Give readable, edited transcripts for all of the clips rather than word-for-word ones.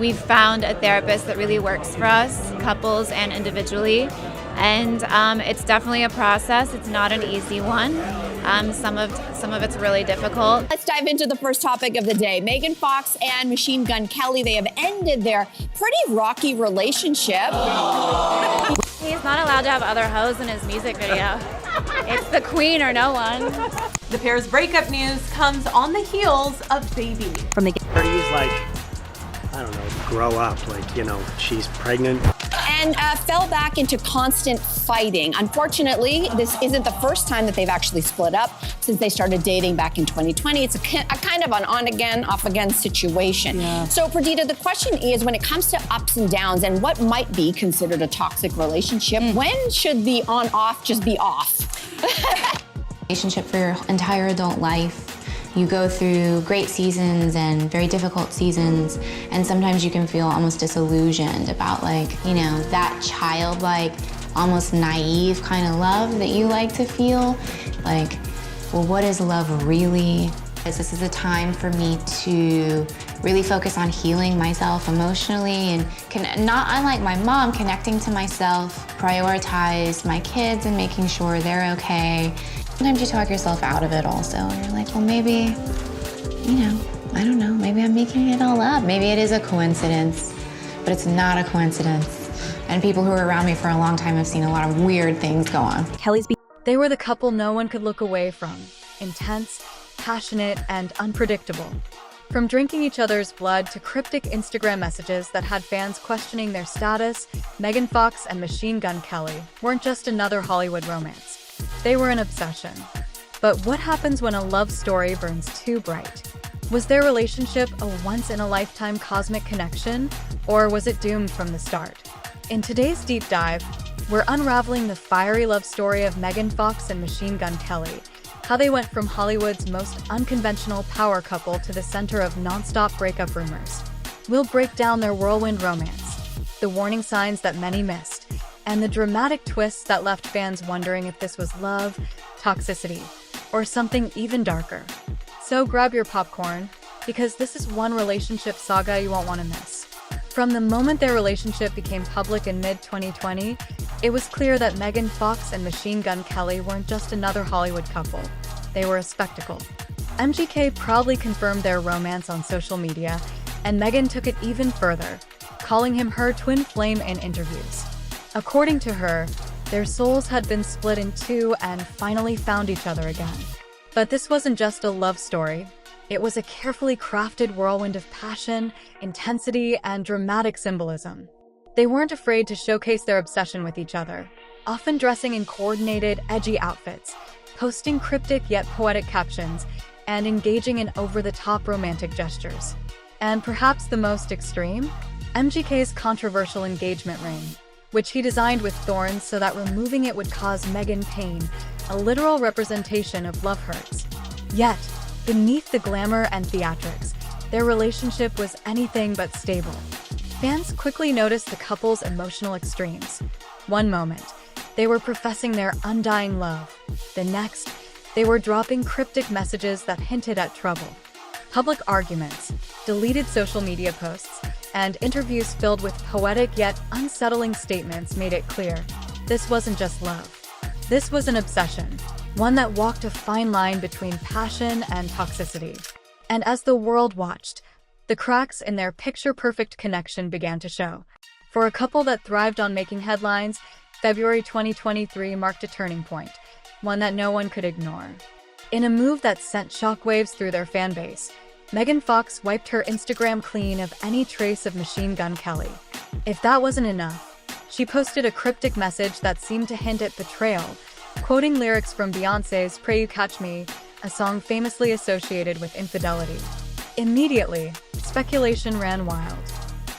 We've found a therapist that really works for us, couples and individually. And it's definitely a process. It's not an easy one. Some of it's really difficult. Let's dive into the first topic of the day. Megan Fox and Machine Gun Kelly, they have ended their pretty rocky relationship. He's not allowed to have other hoes in his music video. It's the queen or no one. The pair's breakup news comes on the heels of Baby. From the He's like, I don't know, grow up. Like, you know, she's pregnant. And fell back into constant fighting. Unfortunately, this isn't the first time that they've actually split up since they started dating back in 2020. It's a kind of an on-again, off-again situation. Yeah. So, Perdita, the question is, when it comes to ups and downs and what might be considered a toxic relationship, when should the on-off just be off? Relationship for your entire adult life. You go through great seasons and very difficult seasons, and sometimes you can feel almost disillusioned about, like, you know, that childlike, almost naive kind of love that you like to feel. Like, well, what is love really? This is a time for me to really focus on healing myself emotionally and not unlike my mom, connecting to myself, prioritize my kids and making sure they're okay. Sometimes you talk yourself out of it also. You're like, well, maybe, you know, I don't know, maybe I'm making it all up. Maybe it is a coincidence, but it's not a coincidence. And people who are around me for a long time have seen a lot of weird things go on. They were the couple no one could look away from. Intense, passionate, and unpredictable. From drinking each other's blood to cryptic Instagram messages that had fans questioning their status, Megan Fox and Machine Gun Kelly weren't just another Hollywood romance. They were an obsession. But what happens when a love story burns too bright? Was their relationship a once-in-a-lifetime cosmic connection, or was it doomed from the start? In today's deep dive, we're unraveling the fiery love story of Megan Fox and Machine Gun Kelly, how they went from Hollywood's most unconventional power couple to the center of nonstop breakup rumors. We'll break down their whirlwind romance, the warning signs that many missed, and the dramatic twists that left fans wondering if this was love, toxicity, or something even darker. So grab your popcorn, because this is one relationship saga you won't want to miss. From the moment their relationship became public in mid-2020, it was clear that Megan Fox and Machine Gun Kelly weren't just another Hollywood couple. They were a spectacle. MGK proudly confirmed their romance on social media, and Megan took it even further, calling him her twin flame in interviews. According to her, their souls had been split in two and finally found each other again. But this wasn't just a love story. It was a carefully crafted whirlwind of passion, intensity, and dramatic symbolism. They weren't afraid to showcase their obsession with each other, often dressing in coordinated, edgy outfits, posting cryptic yet poetic captions, and engaging in over-the-top romantic gestures. And perhaps the most extreme? MGK's controversial engagement ring, which he designed with thorns so that removing it would cause Megan pain, a literal representation of love hurts. Yet, beneath the glamour and theatrics, their relationship was anything but stable. Fans quickly noticed the couple's emotional extremes. One moment, they were professing their undying love. The next, they were dropping cryptic messages that hinted at trouble. Public arguments, deleted social media posts, and interviews filled with poetic yet unsettling statements made it clear this wasn't just love. This was an obsession, one that walked a fine line between passion and toxicity. And as the world watched, the cracks in their picture-perfect connection began to show. For a couple that thrived on making headlines, February 2023 marked a turning point, one that no one could ignore. In a move that sent shockwaves through their fan base, Megan Fox wiped her Instagram clean of any trace of Machine Gun Kelly. If that wasn't enough, she posted a cryptic message that seemed to hint at betrayal, quoting lyrics from Beyoncé's Pray You Catch Me, a song famously associated with infidelity. Immediately, speculation ran wild.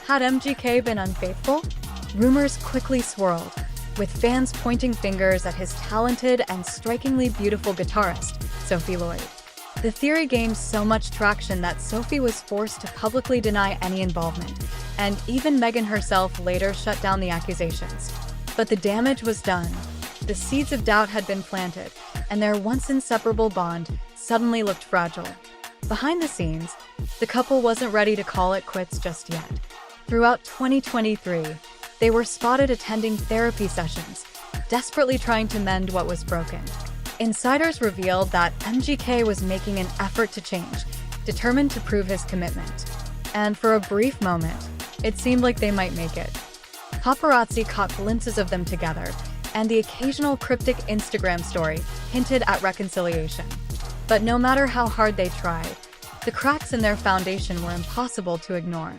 Had MGK been unfaithful? Rumors quickly swirled, with fans pointing fingers at his talented and strikingly beautiful guitarist, Sophie Lloyd. The theory gained so much traction that Sophie was forced to publicly deny any involvement, and even Megan herself later shut down the accusations. But the damage was done. The seeds of doubt had been planted, and their once inseparable bond suddenly looked fragile. Behind the scenes, the couple wasn't ready to call it quits just yet. Throughout 2023, they were spotted attending therapy sessions, desperately trying to mend what was broken. Insiders revealed that MGK was making an effort to change, determined to prove his commitment. And for a brief moment, it seemed like they might make it. Paparazzi caught glimpses of them together, and the occasional cryptic Instagram story hinted at reconciliation. But no matter how hard they tried, the cracks in their foundation were impossible to ignore.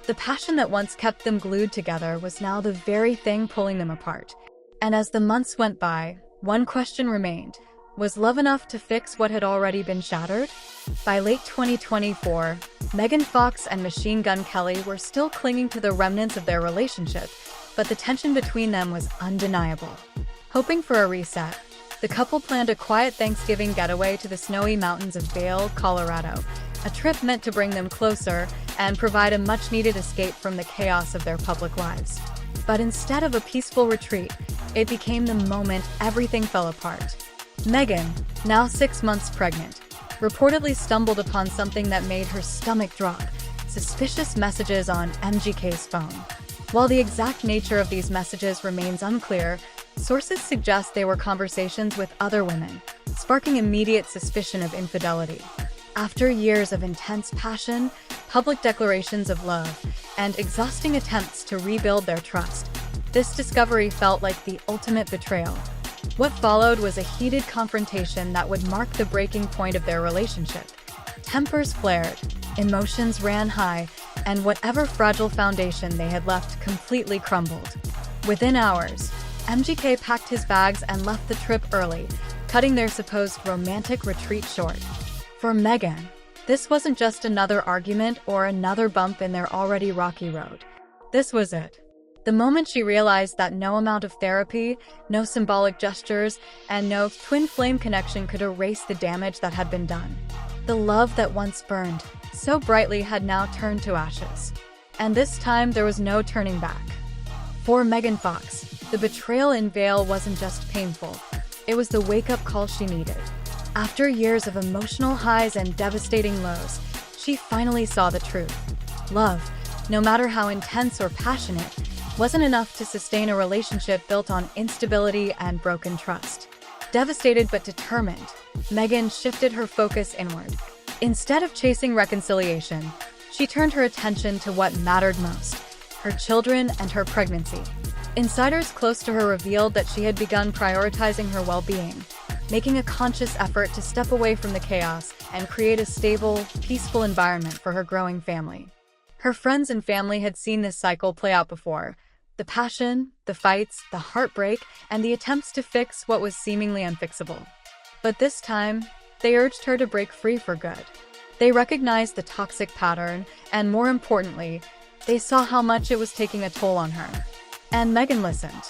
The passion that once kept them glued together was now the very thing pulling them apart. And as the months went by, one question remained. Was love enough to fix what had already been shattered? By late 2024, Megan Fox and Machine Gun Kelly were still clinging to the remnants of their relationship, but the tension between them was undeniable. Hoping for a reset, the couple planned a quiet Thanksgiving getaway to the snowy mountains of Vail, Colorado, a trip meant to bring them closer and provide a much-needed escape from the chaos of their public lives. But instead of a peaceful retreat, it became the moment everything fell apart. Megan, now 6 months pregnant, reportedly stumbled upon something that made her stomach drop: suspicious messages on MGK's phone. While the exact nature of these messages remains unclear, sources suggest they were conversations with other women, sparking immediate suspicion of infidelity. After years of intense passion, public declarations of love, and exhausting attempts to rebuild their trust, this discovery felt like the ultimate betrayal. What followed was a heated confrontation that would mark the breaking point of their relationship. Tempers flared, emotions ran high, and whatever fragile foundation they had left completely crumbled. Within hours, MGK packed his bags and left the trip early, cutting their supposed romantic retreat short. For Megan, this wasn't just another argument or another bump in their already rocky road. This was it. The moment she realized that no amount of therapy, no symbolic gestures, and no twin flame connection could erase the damage that had been done. The love that once burned so brightly had now turned to ashes. And this time there was no turning back. For Megan Fox, the betrayal in Vail wasn't just painful, it was the wake-up call she needed. After years of emotional highs and devastating lows, she finally saw the truth. Love, no matter how intense or passionate, wasn't enough to sustain a relationship built on instability and broken trust. Devastated but determined, Megan shifted her focus inward. Instead of chasing reconciliation, she turned her attention to what mattered most: her children and her pregnancy. Insiders close to her revealed that she had begun prioritizing her well-being, making a conscious effort to step away from the chaos and create a stable, peaceful environment for her growing family. Her friends and family had seen this cycle play out before: the passion, the fights, the heartbreak, and the attempts to fix what was seemingly unfixable. But this time, they urged her to break free for good. They recognized the toxic pattern, and more importantly, they saw how much it was taking a toll on her. And Megan listened.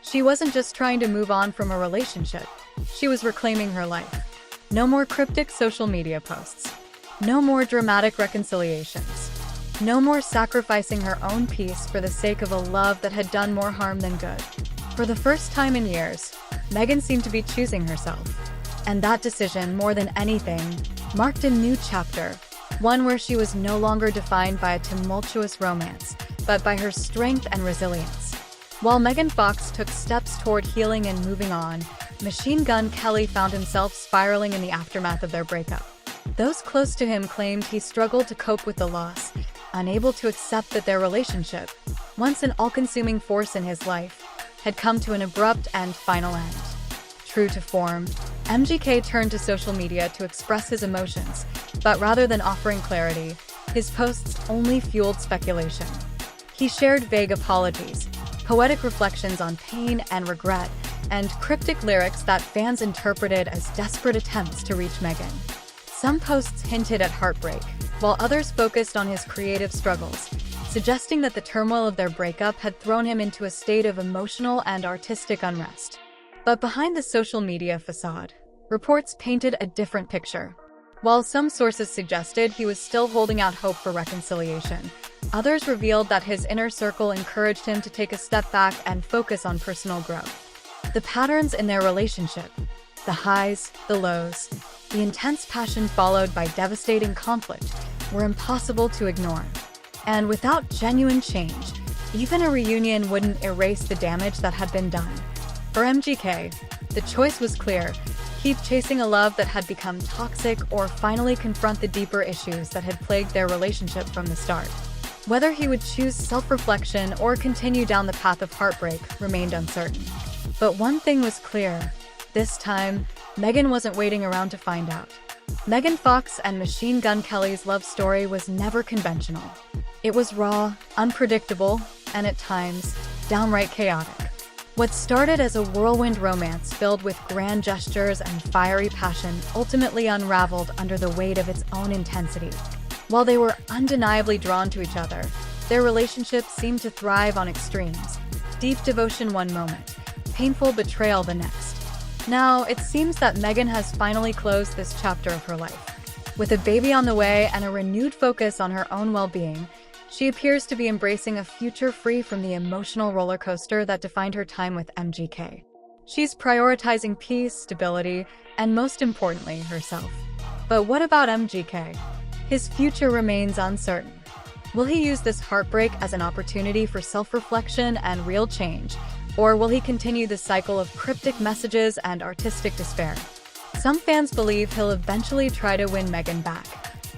She wasn't just trying to move on from a relationship, she was reclaiming her life. No more cryptic social media posts. No more dramatic reconciliations. No more sacrificing her own peace for the sake of a love that had done more harm than good. For the first time in years, Megan seemed to be choosing herself. And that decision, more than anything, marked a new chapter, one where she was no longer defined by a tumultuous romance, but by her strength and resilience. While Megan Fox took steps toward healing and moving on, Machine Gun Kelly found himself spiraling in the aftermath of their breakup. Those close to him claimed he struggled to cope with the loss, unable to accept that their relationship, once an all-consuming force in his life, had come to an abrupt and final end. True to form, MGK turned to social media to express his emotions, but rather than offering clarity, his posts only fueled speculation. He shared vague apologies, poetic reflections on pain and regret, and cryptic lyrics that fans interpreted as desperate attempts to reach Megan. Some posts hinted at heartbreak, while others focused on his creative struggles, suggesting that the turmoil of their breakup had thrown him into a state of emotional and artistic unrest. But behind the social media facade, reports painted a different picture. While some sources suggested he was still holding out hope for reconciliation, others revealed that his inner circle encouraged him to take a step back and focus on personal growth. The patterns in their relationship, the highs, the lows, the intense passion followed by devastating conflict, were impossible to ignore. And without genuine change, even a reunion wouldn't erase the damage that had been done. For MGK, the choice was clear: keep chasing a love that had become toxic, or finally confront the deeper issues that had plagued their relationship from the start. Whether he would choose self-reflection or continue down the path of heartbreak remained uncertain. But one thing was clear: this time, Megan wasn't waiting around to find out. Megan Fox and Machine Gun Kelly's love story was never conventional. It was raw, unpredictable, and at times, downright chaotic. What started as a whirlwind romance filled with grand gestures and fiery passion ultimately unraveled under the weight of its own intensity. While they were undeniably drawn to each other, their relationship seemed to thrive on extremes: deep devotion one moment, painful betrayal the next. Now, it seems that Megan has finally closed this chapter of her life. With a baby on the way and a renewed focus on her own well-being, she appears to be embracing a future free from the emotional roller coaster that defined her time with MGK. She's prioritizing peace, stability, and most importantly, herself. But what about MGK? His future remains uncertain. Will he use this heartbreak as an opportunity for self-reflection and real change? Or will he continue the cycle of cryptic messages and artistic despair? Some fans believe he'll eventually try to win Megan back,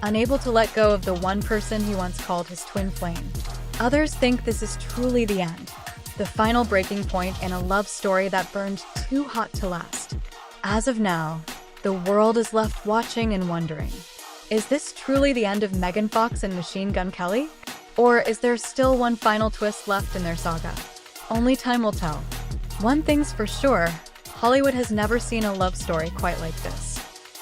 unable to let go of the one person he once called his twin flame. Others think this is truly the end, the final breaking point in a love story that burned too hot to last. As of now, the world is left watching and wondering: is this truly the end of Megan Fox and Machine Gun Kelly? Or is there still one final twist left in their saga? Only time will tell. One thing's for sure: Hollywood has never seen a love story quite like this.